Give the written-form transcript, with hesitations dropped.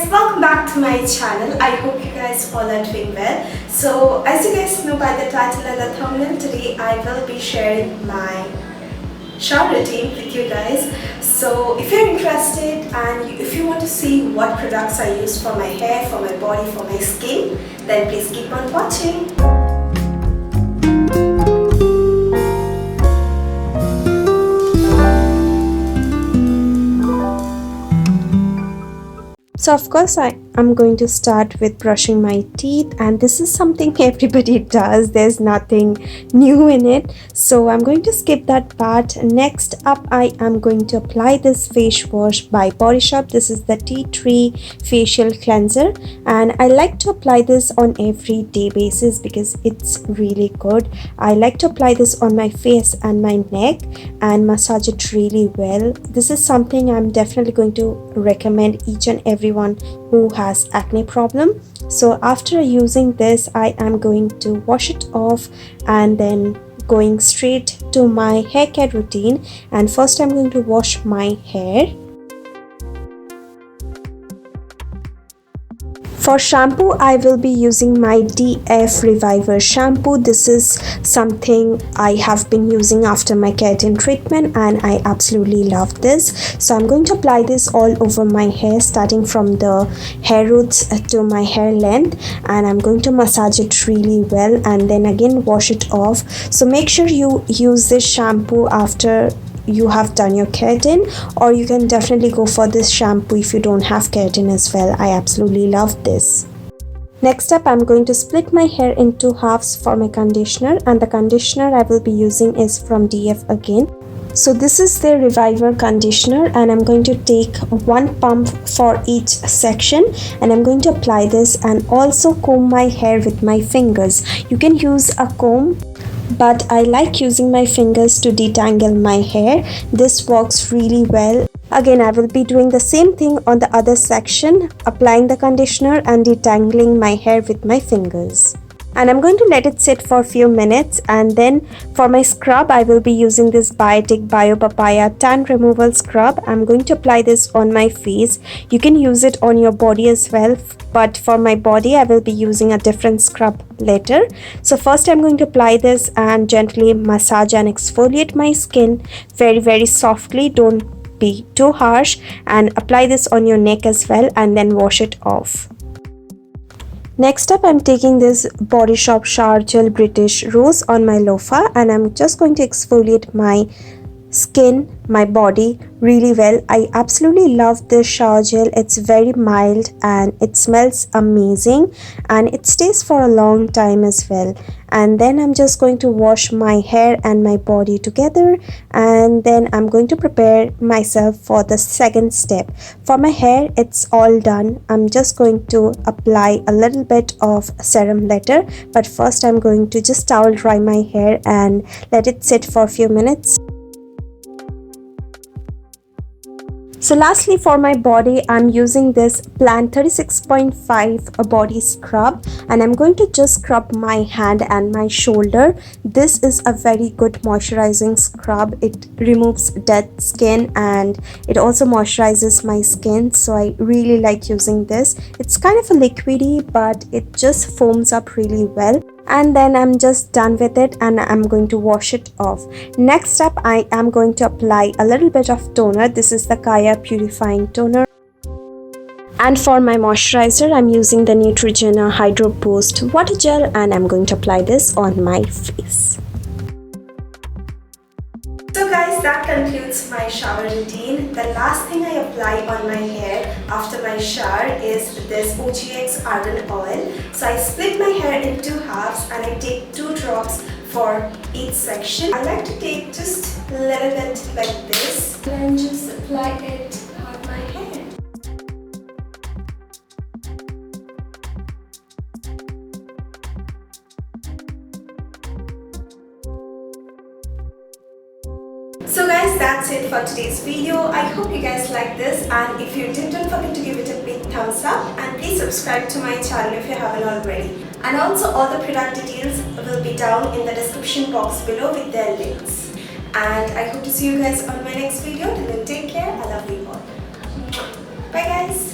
welcome back to my channel. I hope you guys all are doing well. So as you guys know by the title and the thumbnail, today I will be sharing my shower routine with you guys. So if you're interested and if you want to see what products I use for my hair, for my body, for my skin, then please keep on watching. So of course I'm going to start with brushing my teeth, and this is something everybody does. There's nothing new in it, so I'm going to skip that part. Next up, I am going to apply this face wash by Body Shop. This is the Tea Tree Facial Cleanser, and I like to apply this on everyday basis because it's really good. I like to apply this on my face and my neck and massage it really well. This is something I'm definitely going to recommend each and everyone who has acne problem. So after using this, I am going to wash it off and then going straight to my hair care routine. And first I'm going to wash my hair. For shampoo, I will be using my DF Reviver shampoo. This is something I have been using after my keratin treatment and I absolutely love this. So I'm going to apply this all over my hair, starting from the hair roots to my hair length, and I'm going to massage it really well and then again wash it off. So make sure you use this shampoo after you have done your keratin, or you can definitely go for this shampoo if you don't have keratin as well. I absolutely love this. Next up, I'm going to split my hair into halves for my conditioner, and the conditioner I will be using is from DF again. So this is the Reviver conditioner, and I'm going to take one pump for each section, and I'm going to apply this and also comb my hair with my fingers. You can use a comb, but I like using my fingers to detangle my hair. This works really well. Again, I will be doing the same thing on the other section, applying the conditioner and detangling my hair with my fingers. And I'm going to let it sit for a few minutes, and then for my scrub I will be using this BIOTIQUE Papaya Tan Removal Scrub. I'm going to apply this on my face. You can use it on your body as well, but for my body I will be using a different scrub later. So first I'm going to apply this and gently massage and exfoliate my skin very softly. Don't be too harsh, and apply this on your neck as well and then wash it off. Next up, I'm taking this Body Shop Shower Gel British Rose on my loofah, and I'm just going to exfoliate my skin, my body really well. I absolutely love this shower gel. It's very mild and it smells amazing and it stays for a long time as well. And then I'm just going to wash my hair and my body together, and then I'm going to prepare myself for the second step. For my hair, it's all done. I'm just going to apply a little bit of serum later, but first I'm going to just towel dry my hair and let it sit for a few minutes. So lastly, for my body, I'm using this Plant 36.5 body scrub, and I'm going to just scrub my hand and my shoulder. This is a very good moisturizing scrub. It removes dead skin and it also moisturizes my skin, so I really like using this. It's kind of a liquidy, but it just foams up really well. And then I'm just done with it and I'm going to wash it off. Next up, I am going to apply a little bit of toner. This is the Kaya Purifying Toner. And for my moisturizer, I'm using the Neutrogena Hydro Boost Water Gel, and I'm going to apply this on my face. So guys, that concludes my shower routine. The last thing I apply on my hair after my shower is this OGX Argan Oil. So I split my hair into halves and I take 2 drops for each section. I like to take just a little bit like this and just apply it on my hair. So guys, that's it for today's video. I hope you guys like this, and if you did, don't forget to give it a big thumbs up, and please subscribe to my channel if you haven't already. And also all the product details will be down in the description box below with their links. And I hope to see you guys on my next video. Till then, take care. I love you all. Bye guys.